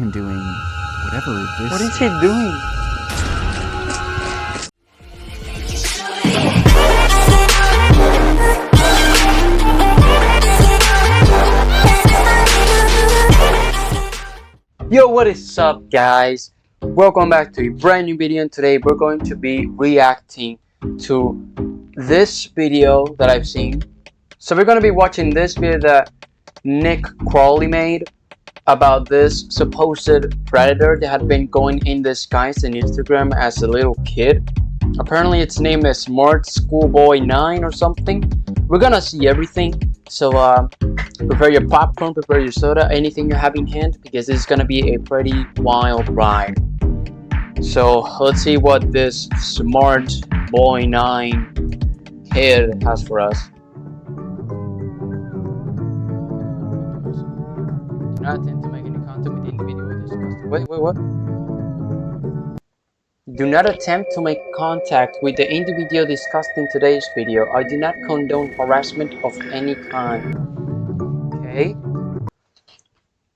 even doing whatever this What is he doing? Yo, what is up, guys? Welcome back to a brand new video, and today we're going to be reacting to this video that I've seen. So we're going to be watching this video that Nick Crowley made about this supposed predator that had been going in disguise in Instagram as a little kid. Apparently its name is SMARTSCHOOLBOY9 or something. We're gonna see everything, so prepare your popcorn, prepare your soda, anything you have in hand, because this is gonna be a pretty wild ride. So let's see what this SMARTSCHOOLBOY9 kid has for us. Do not attempt to make any content within the video discussed. Wait, what? Do not attempt to make contact with the individual discussed in today's video. I do not condone harassment of any kind. Okay.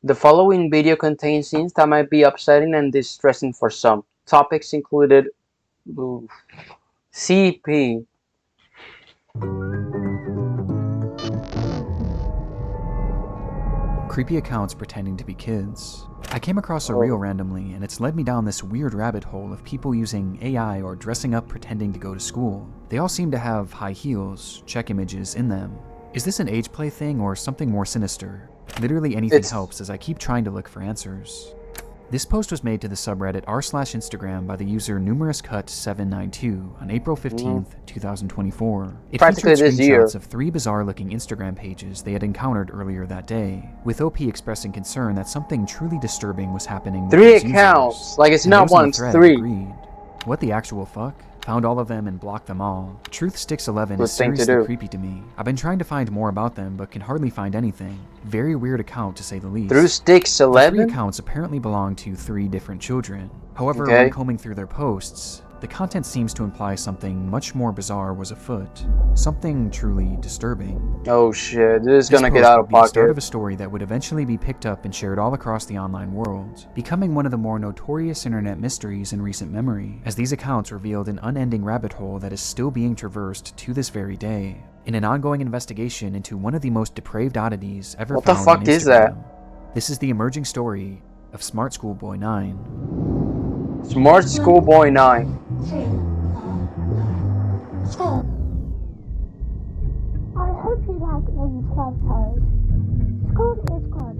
The following video contains scenes that might be upsetting and distressing for some. Topics included CP. creepy accounts pretending to be kids. I came across a reel randomly, and it's led me down this weird rabbit hole of people using AI or dressing up pretending to go to school. They all seem to have high heels, check images in them. Is this an age play thing or something more sinister? Literally anything helps as I keep trying to look for answers. This post was made to the subreddit r/Instagram by the user numerouscut792 on April 15th, 2024. It featured screenshots of 3 bizarre-looking Instagram pages they had encountered earlier that day, with OP expressing concern that something truly disturbing was happening with 3 accounts, like it's not one, it's 3. Agreed. What the actual fuck? Found all of them and blocked them all. TruthSticks11 is seriously creepy to me. I've been trying to find more about them, but can hardly find anything. Very weird account to say the least. TruthSticks11? The 3 accounts apparently belong to 3 different children. However, when combing through their posts, the content seems to imply something much more bizarre was afoot. Something truly disturbing. Oh shit, this is gonna get out of pocket. The start of a story that would eventually be picked up and shared all across the online world, becoming one of the more notorious internet mysteries in recent memory, as these accounts revealed an unending rabbit hole that is still being traversed to this very day, in an ongoing investigation into one of the most depraved oddities ever found on Instagram. What the fuck is that? This is the emerging story of SMARTSCHOOLBOY9. SMARTSCHOOLBOY9. School. I hope you like these photos. School is good.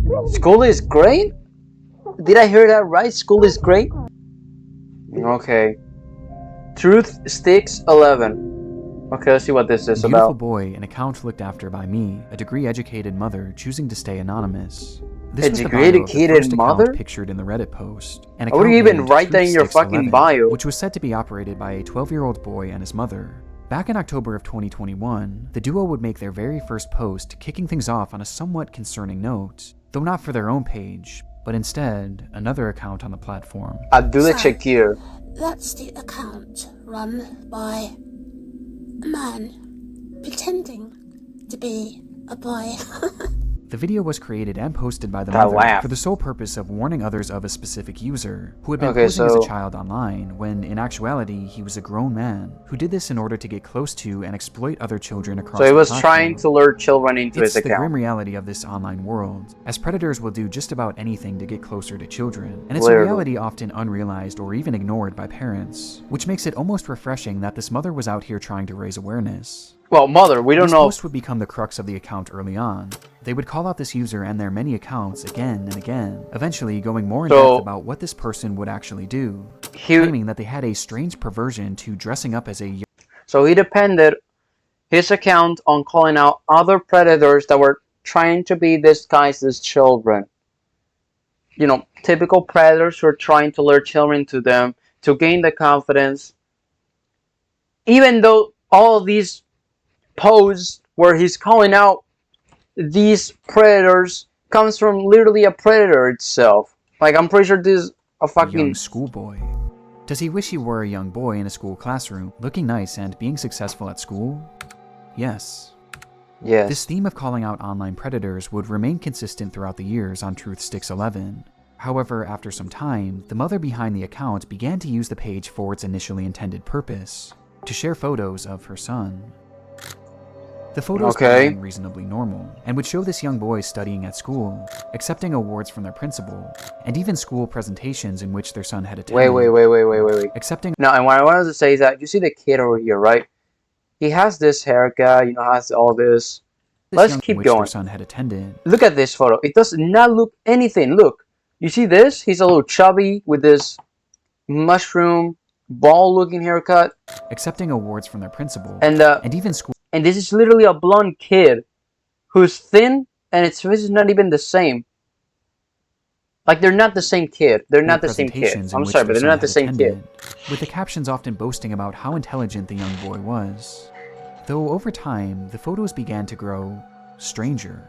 Really? School is great? Did I hear that right? School is great? Okay. TruthSticks11. Okay, let's see what this is Beautiful about. Boy, an account looked after by me, a degree-educated mother choosing to stay anonymous. This a was degree-educated mother? Pictured in the Reddit post. Why would you even write that in your fucking bio? Which was said to be operated by a 12-year-old boy and his mother. Back in October of 2021, the duo would make their very first post, kicking things off on a somewhat concerning note, though not for their own page, but instead another account on the platform. Abdullah Shakir. That's the account run by a man pretending to be a boy. The video was created and posted by the mother for the sole purpose of warning others of a specific user who had been posing as a child online, when in actuality he was a grown man who did this in order to get close to and exploit other children across the platform. So he was trying to lure children into his account. It's the grim reality of this online world, as predators will do just about anything to get closer to children, and it's a reality often unrealized or even ignored by parents, which makes it almost refreshing that this mother was out here trying to raise awareness. Well, mother, we don't know. This post would become the crux of the account early on. They would call out this user and their many accounts again and again, eventually going more in depth about what this person would actually do, claiming that they had a strange perversion to dressing up as a... So he depended his account on calling out other predators that were trying to be disguised as children. You know, typical predators who are trying to lure children to them to gain the confidence. Even though all of these posts where he's calling out these predators comes from literally a predator itself. Like, I'm pretty sure this is a fucking young schoolboy. Does he wish he were a young boy in a school classroom, looking nice and being successful at school? Yes. Yes. This theme of calling out online predators would remain consistent throughout the years on Truthsticks 11. However, after some time, the mother behind the account began to use the page for its initially intended purpose, to share photos of her son. The photos began reasonably normal, and would show this young boy studying at school, accepting awards from their principal, and even school presentations in which their son had attended. Wait. Accepting. No, and what I wanted to say is that you see the kid over here, right? He has this haircut, you know, has all this. Let's keep going. Their son had attended. Look at this photo. It does not look anything. Look, you see this? He's a little chubby with this mushroom ball-looking haircut. Accepting awards from their principal, and even school. And this is literally a blonde kid who's thin, and its face is not even the same. Like, they're not the same kid. They're not the same kid. I'm sorry, but they're not the same kid. With the captions often boasting about how intelligent the young boy was. Though over time, the photos began to grow stranger.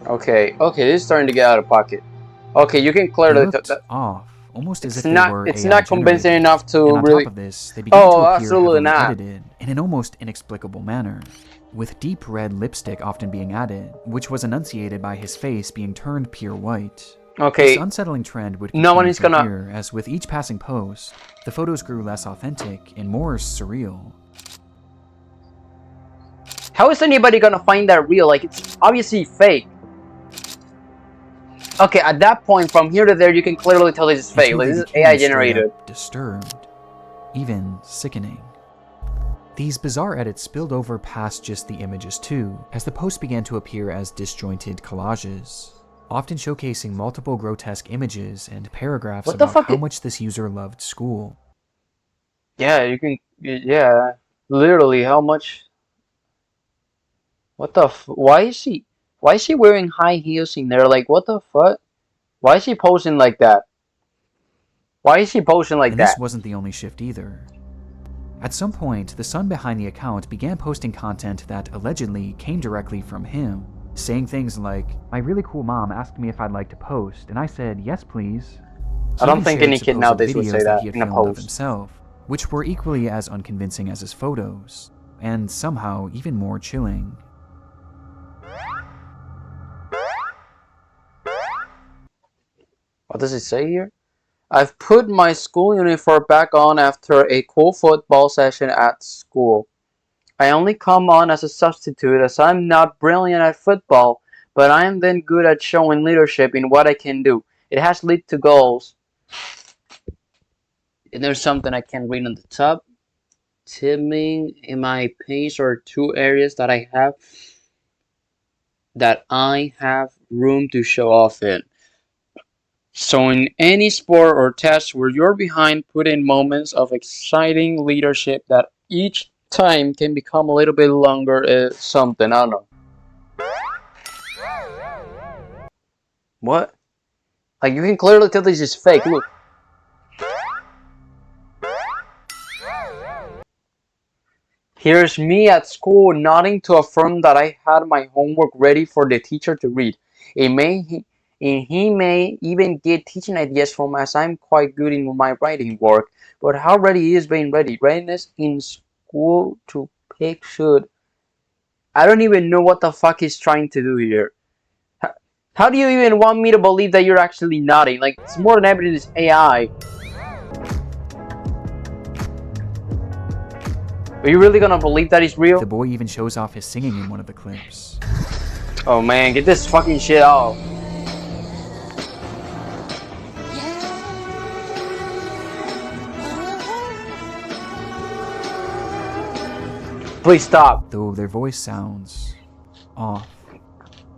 Okay, this is starting to get out of pocket. Okay, you can clearly They looked off. Almost as if not, they were it's AI not convincing generated. enough to and on really. Top of this, they began to appear absolutely heavily not. edited in an almost inexplicable manner, with deep red lipstick often being added, which was enunciated by his face being turned pure white. Okay. This unsettling trend would No one continue is to gonna. appear, as with each passing post, the photos grew less authentic and more surreal. How is anybody gonna find that real? Like, it's obviously fake. Okay, at that point, from here to there, you can clearly tell this is fake. Like, this is AI generated. Disturbed, even sickening. These bizarre edits spilled over past just the images too, as the posts began to appear as disjointed collages, often showcasing multiple grotesque images and paragraphs about how much this user loved school. Yeah, you can. Yeah, literally, how much. What the? Why is she wearing high heels in there? Like, what the fuck? Why is she posing like that? And this wasn't the only shift either. At some point, the son behind the account began posting content that allegedly came directly from him, saying things like, "My really cool mom asked me if I'd like to post, and I said, yes, please." I don't think any kid nowadays would say that in a post. Of himself, which were equally as unconvincing as his photos, and somehow even more chilling. What does it say here? I've put my school uniform back on after a cool football session at school. I only come on as a substitute as I'm not brilliant at football, but I am then good at showing leadership in what I can do. It has led to goals. And there's something I can read on the top. Timing in my page are two areas that I have room to show off in. So in any sport or test where you're behind, put in moments of exciting leadership that each time can become a little bit longer something. I don't know. What? Like, you can clearly tell this is fake. Look. Here's me at school nodding to affirm that I had my homework ready for the teacher to read. He may even get teaching ideas from as I'm quite good in my writing work. But how ready is being ready? Readiness in school to pick should. I don't even know what the fuck he's trying to do here. How do you even want me to believe that you're actually nodding? Like, it's more than evidence it's AI. Are you really gonna believe that he's real? The boy even shows off his singing in one of the clips. Oh man, get this fucking shit off. Please stop. Though their voice sounds off.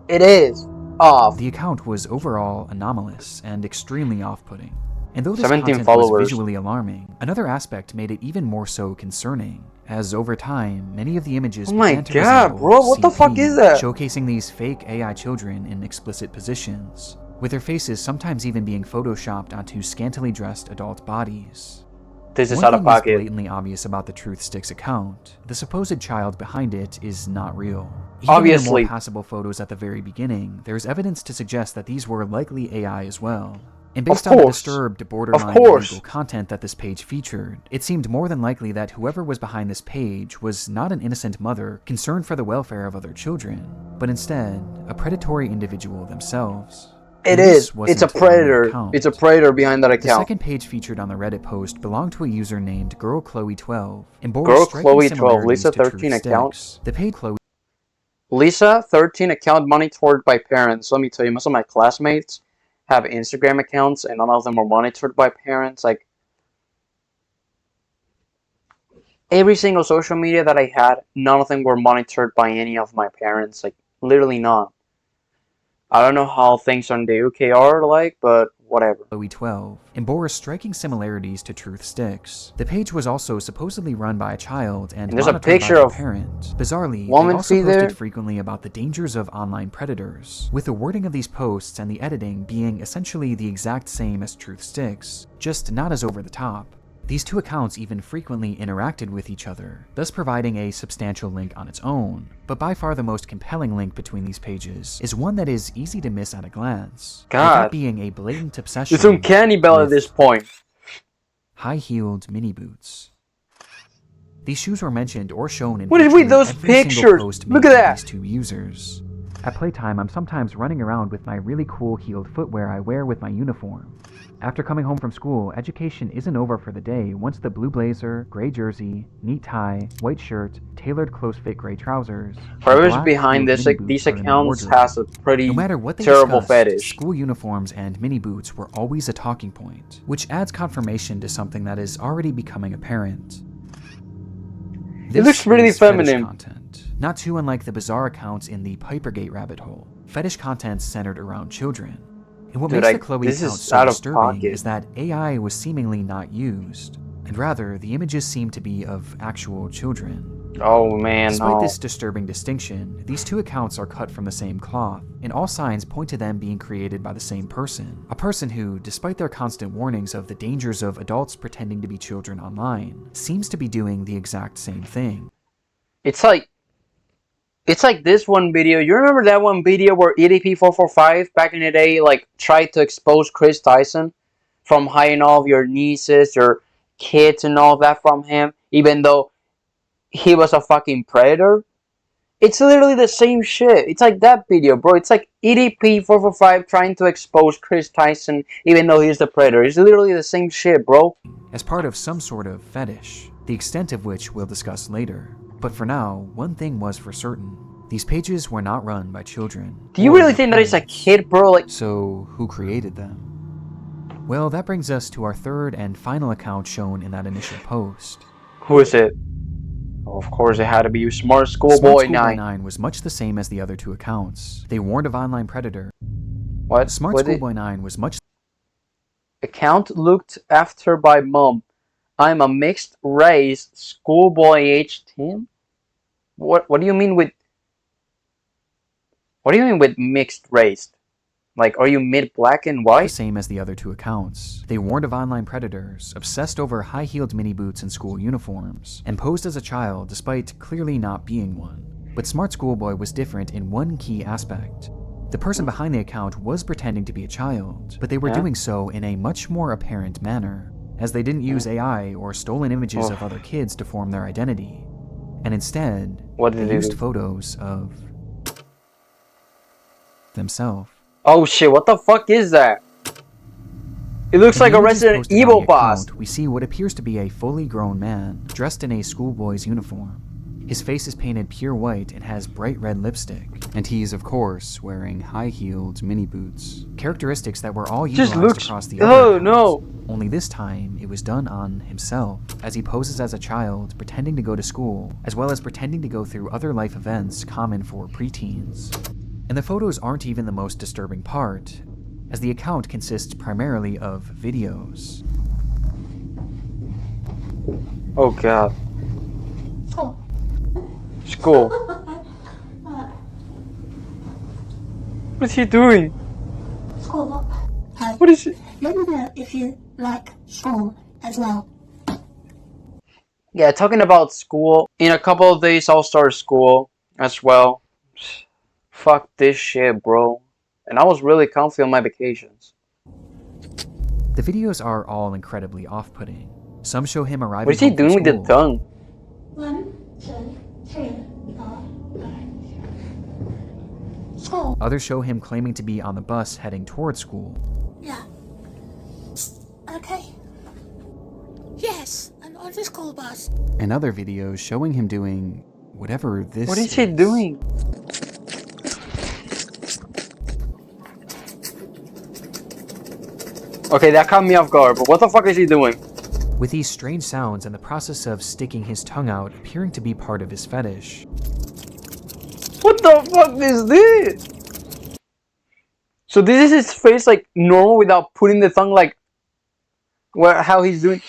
It is off. The account was overall anomalous and extremely off-putting. And though this 17 content followers. was visually alarming, another aspect made it even more so concerning, as over time, many of the images began to resemble bro, what the fuck is that? Showcasing these fake AI children in explicit positions, with their faces sometimes even being photoshopped onto scantily dressed adult bodies. This is out of One thing pocket. is blatantly obvious about the Truthsticks account. The supposed child behind it is not real. Even Obviously. in the more passable photos at the very beginning, there's evidence to suggest that these were likely AI as well. And based on the disturbed, borderline illegal content that this page featured, it seemed more than likely that whoever was behind this page was not an innocent mother concerned for the welfare of other children, but instead, a predatory individual themselves. It is. It's a predator. It's a predator behind that account. The second page featured on the Reddit post belonged to a user named girlchloe12 and bore striking similarities to Lisa13 account. The page Lisa13 account monitored by parents. Let me tell you, most of my classmates have Instagram accounts and none of them are monitored by parents. Like, every single social media that I had, none of them were monitored by any of my parents. Like, literally none. I don't know how things on the UK are like, but whatever. 12 and bore striking similarities to Truth Sticks. The page was also supposedly run by a child and there's a picture by of a parent. Bizarrely, they also posted frequently about the dangers of online predators, with the wording of these posts and the editing being essentially the exact same as Truth Sticks, just not as over the top. These two accounts even frequently interacted with each other, thus providing a substantial link on its own. But by far the most compelling link between these pages is one that is easy to miss at a glance, without being a blatant obsession. It's uncanny valley at this point. High-heeled mini boots. These shoes were mentioned or shown in those pictures? Post Look at that. These two users. At playtime, I'm sometimes running around with my really cool heeled footwear I wear with my uniform. After coming home from school, education isn't over for the day once the blue blazer, gray jersey, neat tie, white shirt, tailored close-fit gray trousers. Whoever's behind this, these accounts has a pretty terrible fetish. School uniforms and mini boots were always a talking point, which adds confirmation to something that is already becoming apparent. It looks really feminine. Content, not too unlike the bizarre accounts in the Pipergate rabbit hole. Fetish content centered around children. And what makes the Chloe account so disturbing is that AI was seemingly not used, and rather the images seem to be of actual children. Oh man, Despite this disturbing distinction, these two accounts are cut from the same cloth, and all signs point to them being created by the same person. A person who, despite their constant warnings of the dangers of adults pretending to be children online, seems to be doing the exact same thing. It's like this one video. You remember that one video where EDP445 back in the day like tried to expose Chris Tyson from hiding all of your nieces, your kids and all that from him, even though he was a fucking predator? It's literally the same shit. It's like that video, bro. It's like EDP445 trying to expose Chris Tyson even though he's the predator. It's literally the same shit, bro. As part of some sort of fetish, the extent of which we'll discuss later. But for now, one thing was for certain. These pages were not run by children. Do you really think that it's a kid, bro? Like, so, who created them? Well, that brings us to our third and final account shown in that initial post. Who is it? Oh, of course, it had to be SMARTSCHOOLBOY9. SMARTSCHOOLBOY9 was much the same as the other two accounts. They warned of online predator. What? SMARTSCHOOLBOY9 was much... Account looked after by mom. I'm a mixed race schoolboy age teen. What do you mean with mixed race? Like, are you mid-black and white? The same as the other two accounts. They warned of online predators, obsessed over high-heeled mini boots and school uniforms, and posed as a child despite clearly not being one. But Smart Schoolboy was different in one key aspect. The person behind the account was pretending to be a child, but they were doing so in a much more apparent manner, as they didn't use AI or stolen images of other kids to form their identity, and instead, they used photos of themselves. Oh shit, what the fuck is that? It looks like a Resident Evil boss. We see what appears to be a fully grown man, dressed in a schoolboy's uniform. His face is painted pure white and has bright red lipstick, and he is of course wearing high-heeled mini boots. Characteristics that were all utilized across the other accounts. Only this time it was done on himself, as he poses as a child pretending to go to school, as well as pretending to go through other life events common for preteens. And the photos aren't even the most disturbing part, as the account consists primarily of videos. Oh god. School. What is he doing? School. What is it? Let me know if you like school as well. Yeah, talking about school. In a couple of days, I'll start school as well. Fuck this shit, bro. And I was really comfy on my vacations. The videos are all incredibly off-putting. Some show him arriving What is he home from doing with the school. tongue? 1, 2, 3, 4, 5. School. Others show him claiming to be on the bus heading towards school. Yeah. Okay. Yes, I'm on the school bus. And other videos showing him doing whatever this What is he doing? Okay, that caught me off guard, but what the fuck is he doing? With these strange sounds and the process of sticking his tongue out appearing to be part of his fetish. What the fuck is this? So this is his face like normal without putting the tongue like how he's doing.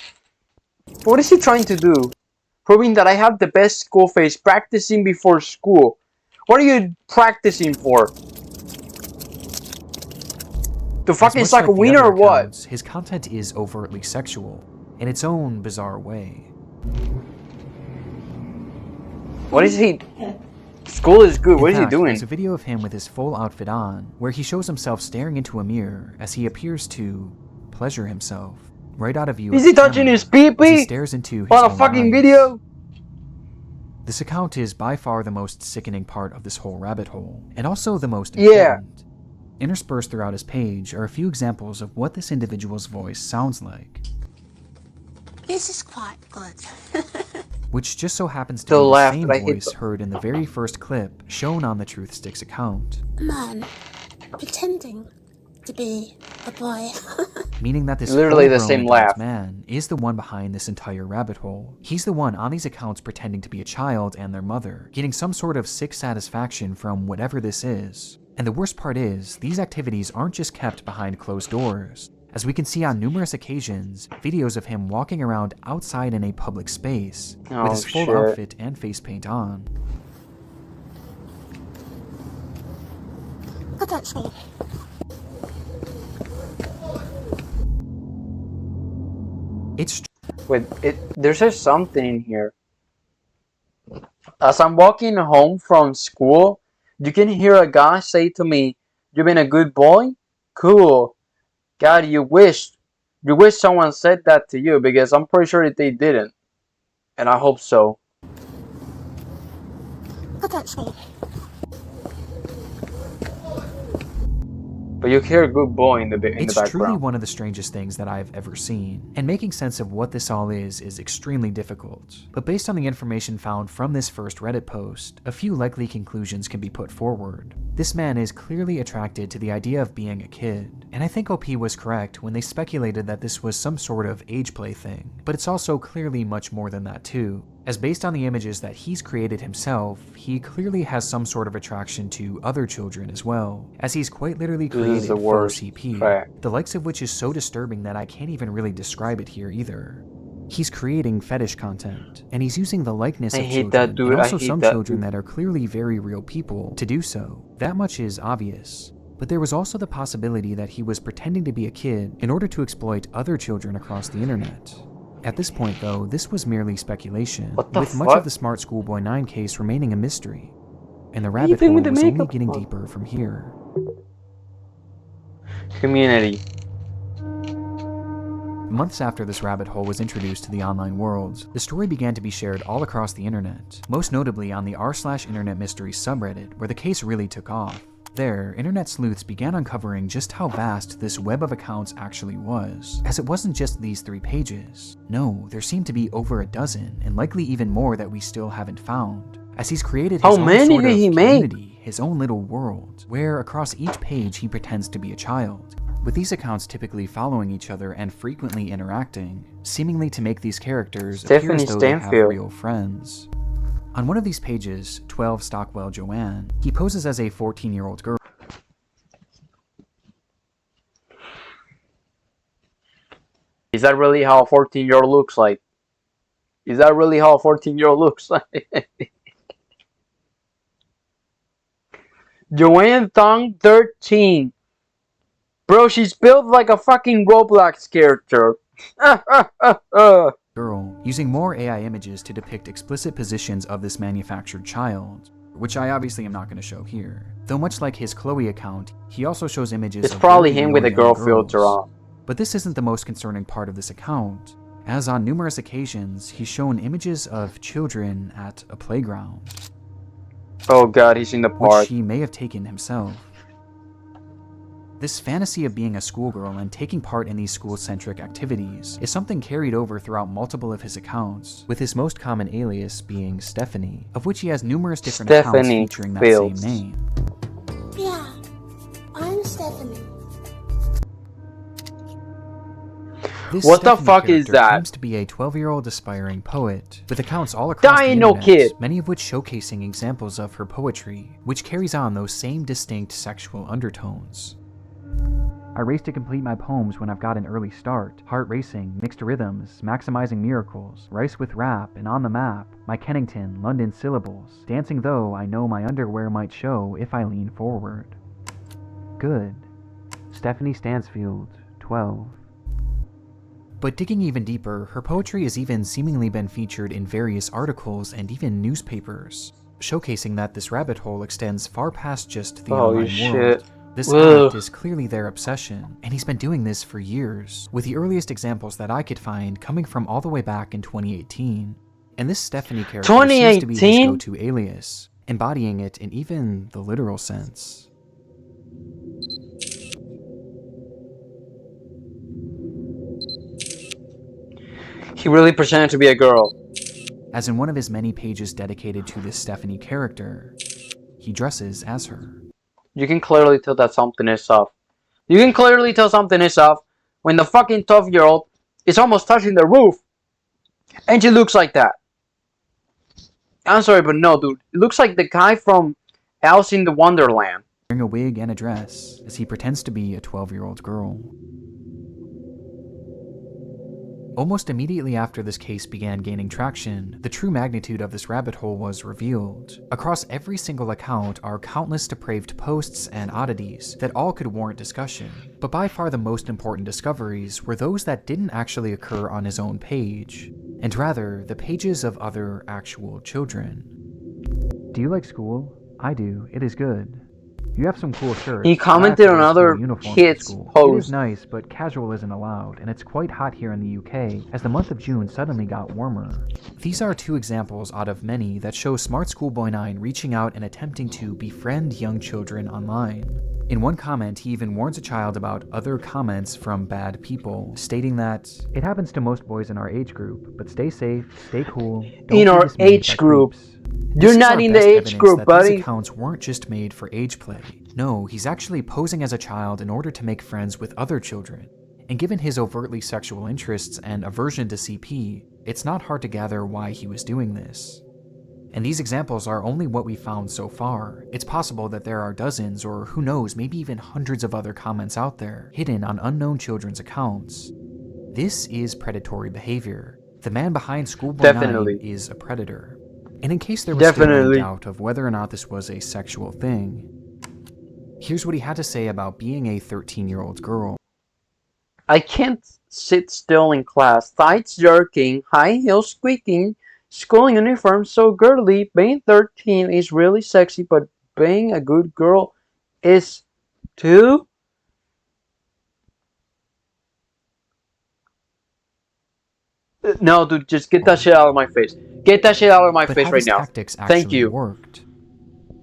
What is he trying to do? Proving that I have the best school face, practicing before school. What are you practicing for? To fucking As much suck a like the wiener other or what? accounts, his content is overtly sexual, in its own bizarre way. What is he? School is good. What is In he fact, doing? There's a video of him with his full outfit on, where he shows himself staring into a mirror as he appears to pleasure himself, right out of view. Is of he the touching camera, his as he pee-pee stares into his on a own fucking eyes. video? This account is by far the most sickening part of this whole rabbit hole, and also the most Yeah. important. Interspersed throughout his page are a few examples of what this individual's voice sounds like, This is quite good. which just so happens to The be the laugh same that I hate voice heard in the very first clip shown on the Truth Sticks account, A man pretending to be a boy. meaning that this Literally the full-grown same adult laugh. man is the one behind this entire rabbit hole. He's the one on these accounts pretending to be a child and their mother, getting some sort of sick satisfaction from whatever this is. And the worst part is, these activities aren't just kept behind closed doors. As we can see on numerous occasions, videos of him walking around outside in a public space, with Oh, his full shit. outfit and face paint on. Look at me. It's Wait, there's just something in here. As I'm walking home from school, you can hear a guy say to me, "You've been a good boy? Cool. God, you wish someone said that to you, because I'm pretty sure that they didn't. And I hope so." Look at me. But you hear a good boy in the It's background. truly one of the strangest things that I've ever seen, and making sense of what this all is extremely difficult. But based on the information found from this first Reddit post, a few likely conclusions can be put forward. This man is clearly attracted to the idea of being a kid, and I think OP was correct when they speculated that this was some sort of age play thing, but it's also clearly much more than that too. As based on the images that he's created himself, he clearly has some sort of attraction to other children as well, as he's quite literally This is created the faux worst CP, fact. the likes of which is so disturbing that I can't even really describe it here either. He's creating fetish content, and he's using the likeness I of hate children, that dude, and I also hate some that children dude. that are clearly very real people, to do so. That much is obvious. But there was also the possibility that he was pretending to be a kid in order to exploit other children across the internet. At this point though, this was merely speculation, What the with much fuck? of the SMARTSCHOOLBOY9 case remaining a mystery. And the What are you rabbit doing hole with the was only makeup getting on? deeper from here. Community. Months after this rabbit hole was introduced to the online world, the story began to be shared all across the internet, most notably on the r/internet mysteries subreddit, where the case really took off. There, internet sleuths began uncovering just how vast this web of accounts actually was, as it wasn't just these 3 pages. No, there seemed to be over a dozen, and likely even more that we still haven't found, as he's created his How own many sort did of he make? community, his own little world, where across each page he pretends to be a child, with these accounts typically following each other and frequently interacting, seemingly to make these characters appear Stephanie as though they have Stanfield. real friends. On one of these pages, 12 Stockwell Joanne, he poses as a 14-year-old girl. Is that really how a 14-year-old looks like? Is that really how a 14-year-old looks like? Joanne Thong 13. Bro, she's built like a fucking Roblox character. Girl, using more AI images to depict explicit positions of this manufactured child, which I obviously am not going to show here. Though much like his Chloe account, he also shows images It's of probably very him real with a young girl girls. filter on. But this isn't the most concerning part of this account, as on numerous occasions he's shown images of children at a playground, Oh god, he's in the which park. he may have taken himself. This fantasy of being a schoolgirl and taking part in these school-centric activities is something carried over throughout multiple of his accounts, with his most common alias being Stephanie, of which he has numerous different accounts Stephanie featuring that Fields. same name. Yeah, I'm Stephanie. This What the Stephanie fuck is character that? claims to be a 12-year-old aspiring poet, with accounts all across the Dino internet, Kid. many of which showcasing examples of her poetry, which carries on those same distinct sexual undertones. I race to complete my poems when I've got an early start, heart racing, mixed rhythms, maximizing miracles, rice with rap, and on the map, my Kennington, London syllables, dancing though I know my underwear might show if I lean forward. Good. Stephanie Stansfield, 12. But digging even deeper, her poetry has even seemingly been featured in various articles and even newspapers, showcasing that this rabbit hole extends far past just the Holy online world. shit. This Ugh. act is clearly their obsession, and he's been doing this for years, with the earliest examples that I could find coming from all the way back in 2018. And this Stephanie character seems to be his 2018? go-to alias, embodying it in even the literal sense. He really pretended to be a girl. As in one of his many pages dedicated to this Stephanie character, he dresses as her. You can clearly tell that something is off. You can clearly tell something is off when the fucking 12-year-old is almost touching the roof. And she looks like that. I'm sorry, but no, dude. It looks like the guy from Alice in the Wonderland. Wearing a wig and a dress, as he pretends to be a 12-year-old girl. Almost immediately after this case began gaining traction, the true magnitude of this rabbit hole was revealed. Across every single account are countless depraved posts and oddities that all could warrant discussion, but by far the most important discoveries were those that didn't actually occur on his own page, and rather the pages of other actual children. Do you like school? I do. It is good. You have some cool shirts. He commented on other kids' It is posts. nice, but casual isn't allowed, and it's quite hot here in the UK, as the month of June suddenly got warmer. These are two examples out of many that show SMARTSCHOOLBOY9 reaching out and attempting to befriend young children online. In one comment, he even warns a child about other comments from bad people, stating that, "It happens to most boys in our age group, but stay safe, stay cool, don't In be our dismayed age by group. creeps." You're This is not our in the best age evidence group, that buddy. These accounts weren't just made for age play. No, he's actually posing as a child in order to make friends with other children. And given his overtly sexual interests and aversion to CP, it's not hard to gather why he was doing this. And these examples are only what we found so far. It's possible that there are dozens, or who knows, maybe even hundreds of other comments out there, hidden on unknown children's accounts. This is predatory behavior. The man behind Definitely. SchoolBoy9 is a predator. And in case there was still any doubt of whether or not this was a sexual thing, here's what he had to say about being a 13-year-old girl. I can't sit still in class. Tights jerking, high heels squeaking, school uniform so girly. Being 13 is really sexy, but being a good girl is too. No, dude, just get that shit out of my face. Get that shit out of my But face how right these now. tactics actually Thank you. worked?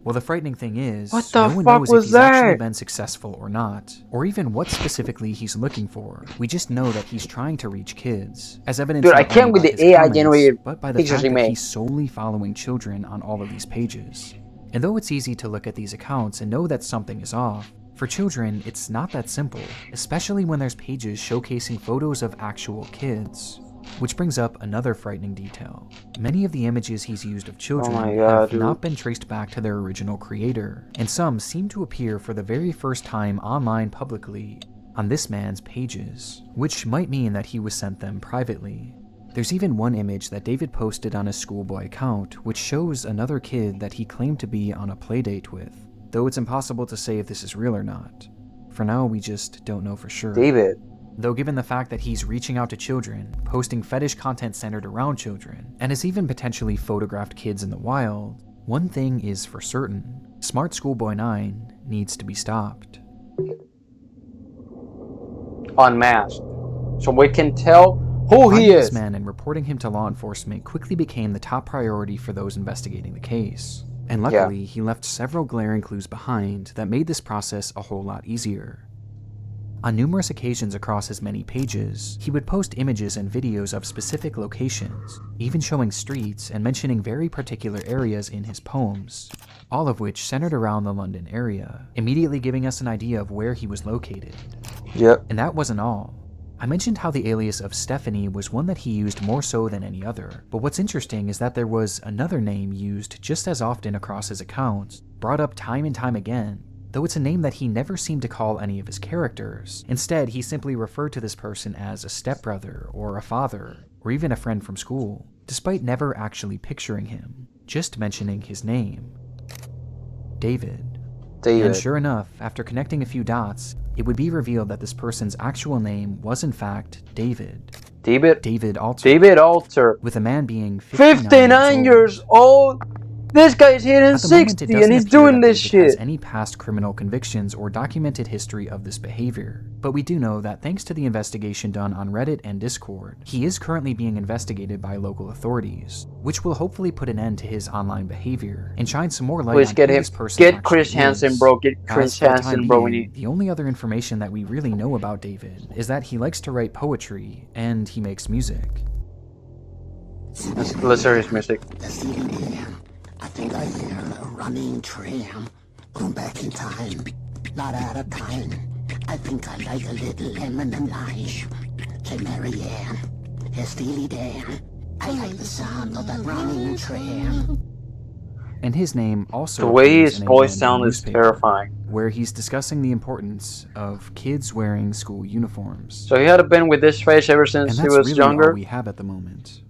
Well, the frightening thing is, What the no one fuck knows was if he's actually that? been successful or not, or even what specifically he's looking for. We just know that he's trying to reach kids, as evidenced Dude, I not can't only with by the his AI comments, generated but by the pictures fact he that made. he's solely following children on all of these pages. And though it's easy to look at these accounts and know that something is off, for children, it's not that simple, especially when there's pages showcasing photos of actual kids. Which brings up another frightening detail. Many of the images he's used of children my God, have dude. not been traced back to their original creator, and some seem to appear for the very first time online publicly on this man's pages, which might mean that he was sent them privately. There's even one image that David posted on his schoolboy account, which shows another kid that he claimed to be on a playdate with, though it's impossible to say if this is real or not. For now, we just don't know for sure. David. Though given the fact that he's reaching out to children, posting fetish content centered around children, and has even potentially photographed kids in the wild, one thing is for certain: SMARTSCHOOLBOY9 needs to be stopped. Unmasked, so we can tell who he Finding is. this man and reporting him to law enforcement quickly became the top priority for those investigating the case. And luckily, he left several glaring clues behind that made this process a whole lot easier. On numerous occasions across his many pages, he would post images and videos of specific locations, even showing streets and mentioning very particular areas in his poems, all of which centered around the London area, immediately giving us an idea of where he was located. Yep. And that wasn't all. I mentioned how the alias of Stephanie was one that he used more so than any other, but what's interesting is that there was another name used just as often across his accounts, brought up time and time again, though it's a name that he never seemed to call any of his characters. Instead, he simply referred to this person as a stepbrother, or a father, or even a friend from school, despite never actually picturing him, just mentioning his name. David. And sure enough, after connecting a few dots, it would be revealed that this person's actual name was in fact David. David Alter. With a man being 59 years old. This guy's hitting 60 and he's doing this shit. Has any past criminal convictions or documented history of this behavior, but we do know that thanks to the investigation done on Reddit and Discord, he is currently being investigated by local authorities, which will hopefully put an end to his online behavior and shine some more light on who this person Get Chris Hansen, bro. Get Chris Hansen, bro. The only other information that we really know about David is that he likes to write poetry and he makes music. Let's hear his music. I think I hear a running tram going back in time, not out of time. I think I like a little lemon and lime. Hey Marianne, hey Steely Dan, I like the sound of that running tram. And his name also. The way his voice sounds is terrifying. Where he's discussing the importance of kids wearing school uniforms. So he had been with this face ever since he was really younger. All we have at the moment.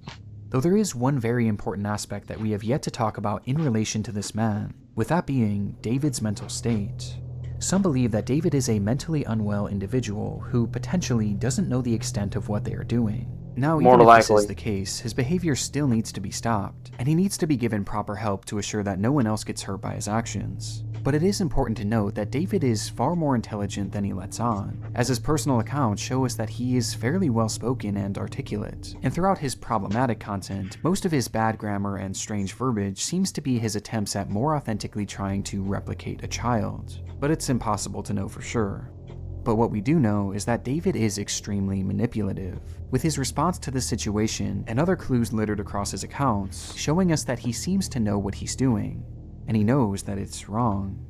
Though there is one very important aspect that we have yet to talk about in relation to this man, with that being David's mental state. Some believe that David is a mentally unwell individual who potentially doesn't know the extent of what they are doing. Now, even if this is the case, his behavior still needs to be stopped, and he needs to be given proper help to assure that no one else gets hurt by his actions. But it is important to note that David is far more intelligent than he lets on, as his personal accounts show us that he is fairly well-spoken and articulate, and throughout his problematic content, most of his bad grammar and strange verbiage seems to be his attempts at more authentically trying to replicate a child, but it's impossible to know for sure. But what we do know is that David is extremely manipulative, with his response to this situation and other clues littered across his accounts showing us that he seems to know what he's doing, and he knows that it's wrong.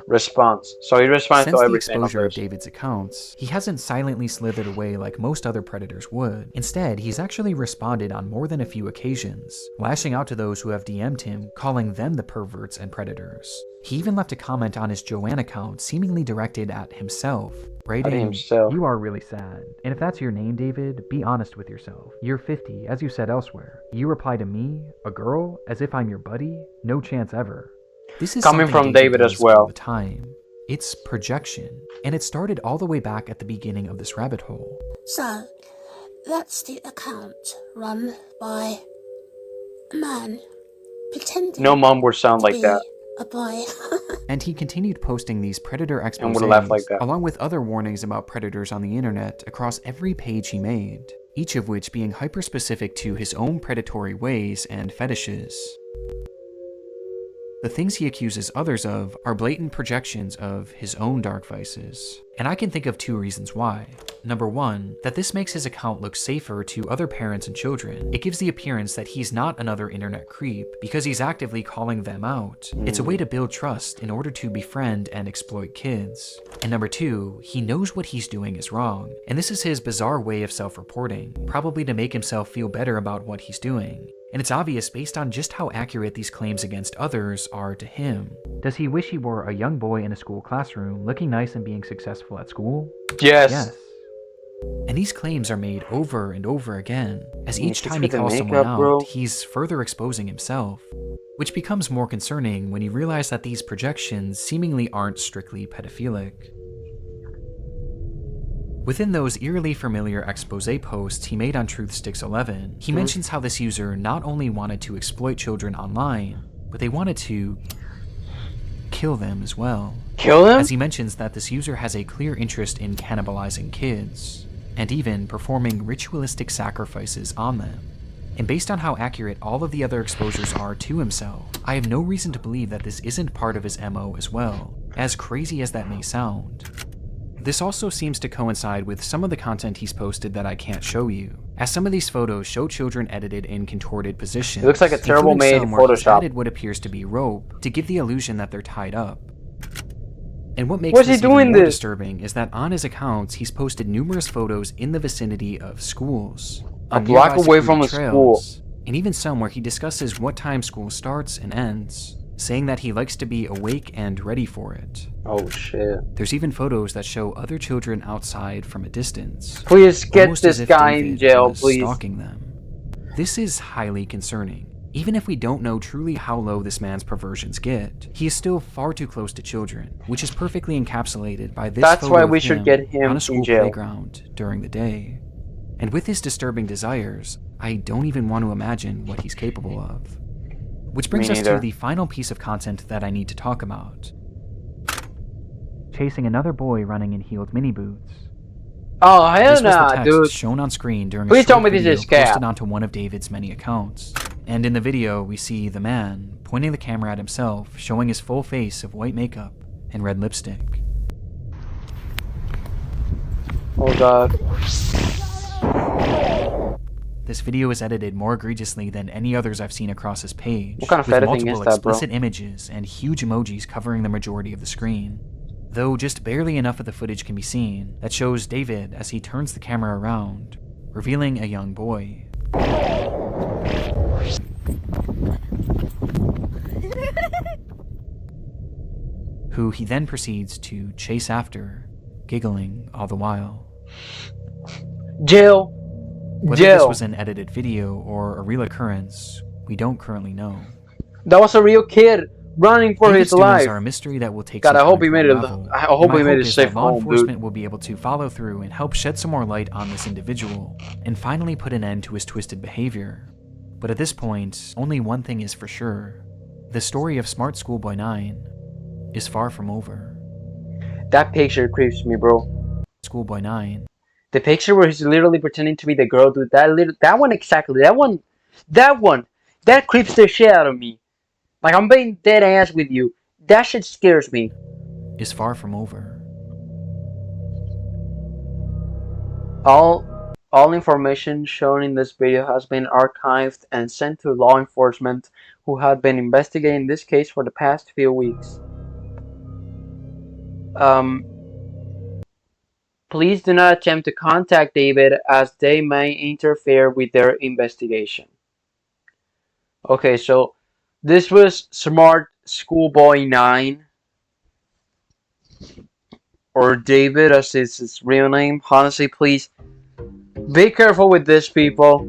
Response. So he responds to everything. Since the exposure of David's accounts, he hasn't silently slithered away like most other predators would. Instead, he's actually responded on more than a few occasions, lashing out to those who have DM'd him, calling them the perverts and predators. He even left a comment on his Joanne account seemingly directed at himself, writing, "You are really sad. And if that's your name, David, be honest with yourself. You're 50, as you said elsewhere. You reply to me, a girl, as if I'm your buddy? No chance ever." This is coming from David as well. All the time. It's projection, and it started all the way back at the beginning of this rabbit hole. So, that's the account run by a man pretending no mom would sound like that. A boy. And he continued posting these predator exposés, along with other warnings about predators on the internet across every page he made, each of which being hyper-specific to his own predatory ways and fetishes. The things he accuses others of are blatant projections of his own dark vices. And I can think of two reasons why. Number one, that this makes his account look safer to other parents and children. It gives the appearance that he's not another internet creep because he's actively calling them out. It's a way to build trust in order to befriend and exploit kids. And number two, he knows what he's doing is wrong. And this is his bizarre way of self-reporting, probably to make himself feel better about what he's doing. And it's obvious based on just how accurate these claims against others are to him. Does he wish he were a young boy in a school classroom, looking nice and being successful at school? Yes. And these claims are made over and over again, as each time he calls someone out, he's further exposing himself. Which becomes more concerning when you realize that these projections seemingly aren't strictly pedophilic. Within those eerily familiar expose posts he made on TruthSticks11, he mentions how this user not only wanted to exploit children online, but they wanted to kill them as well. Kill them? As he mentions that this user has a clear interest in cannibalizing kids, and even performing ritualistic sacrifices on them. And based on how accurate all of the other exposures are to himself, I have no reason to believe that this isn't part of his MO as well, as crazy as that may sound. This also seems to coincide with some of the content he's posted that I can't show you, as some of these photos show children edited in contorted positions. It looks like a terrible made Photoshop. Added what appears to be rope to give the illusion that they're tied up. And what makes What's this he doing even more this? disturbing is that on his accounts, he's posted numerous photos in the vicinity of schools, A on block nearby away from a secluded school. trails, and even some where he discusses what time school starts and ends, saying that he likes to be awake and ready for it. Oh shit. There's even photos that show other children outside from a distance. Please get almost as this if guy in David jail, was please. stalking them. This is highly concerning. Even if we don't know truly how low this man's perversions get, he is still far too close to children, which is perfectly encapsulated by this That's photo why of we should him get him on a school in jail. playground during the day. And with his disturbing desires, I don't even want to imagine what he's capable of. Which brings us to the final piece of content that I need to talk about. Chasing another boy running in heeled mini boots. Oh hell This was the nah, text dude. shown on screen during Please a tell short me this video is cap. posted onto one of David's many accounts. And in the video, we see the man pointing the camera at himself, showing his full face of white makeup and red lipstick. Oh god. This video is edited more egregiously than any others I've seen across his page, What kind of with editing multiple is that, bro? explicit images and huge emojis covering the majority of the screen. Though just barely enough of the footage can be seen that shows David as he turns the camera around, revealing a young boy. Who he then proceeds to chase after, giggling all the while. Jail. Whether this Jail. was an edited video or a real occurrence, we don't currently know. That was a real kid running for David's his doings life. are a mystery that will take God, some I hope time he to made it. unravel. I hope My he made hope it is safe that law home, dude. enforcement will be able to follow through and help shed some more light on this individual, and finally put an end to his twisted behavior. But at this point, only one thing is for sure. The story of SMARTSCHOOLBOY9 is far from over. That picture creeps me, bro. SchoolBoy9 The picture where he's literally pretending to be the girl, dude. That one exactly. That one. That creeps the shit out of me. Like, I'm being dead ass with you. That shit scares me. is far from over. All information shown in this video has been archived and sent to law enforcement who have been investigating this case for the past few weeks. Please do not attempt to contact David as they may interfere with their investigation. Okay, so this was SMARTSCHOOLBOY9, or David as is his real name. Honestly, please be careful with these people.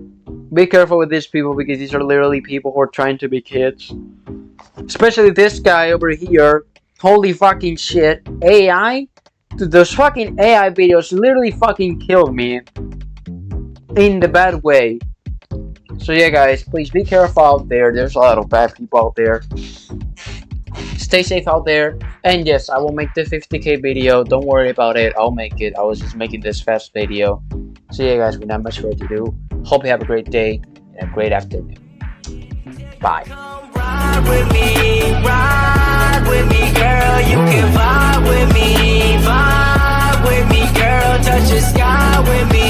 Be careful with these people because these are literally people who are trying to be kids. Especially this guy over here. Holy fucking shit. AI? Dude, those fucking AI videos literally fucking killed me. In the bad way. So yeah guys, please be careful out there. There's a lot of bad people out there. Stay safe out there. And yes, I will make the 50k video. Don't worry about it. I'll make it. I was just making this fast video. So yeah guys, we not much more to do. Hope you have a great day and a great afternoon. Bye. Ride with me, girl. You can vibe with me, girl. Touch the sky with me.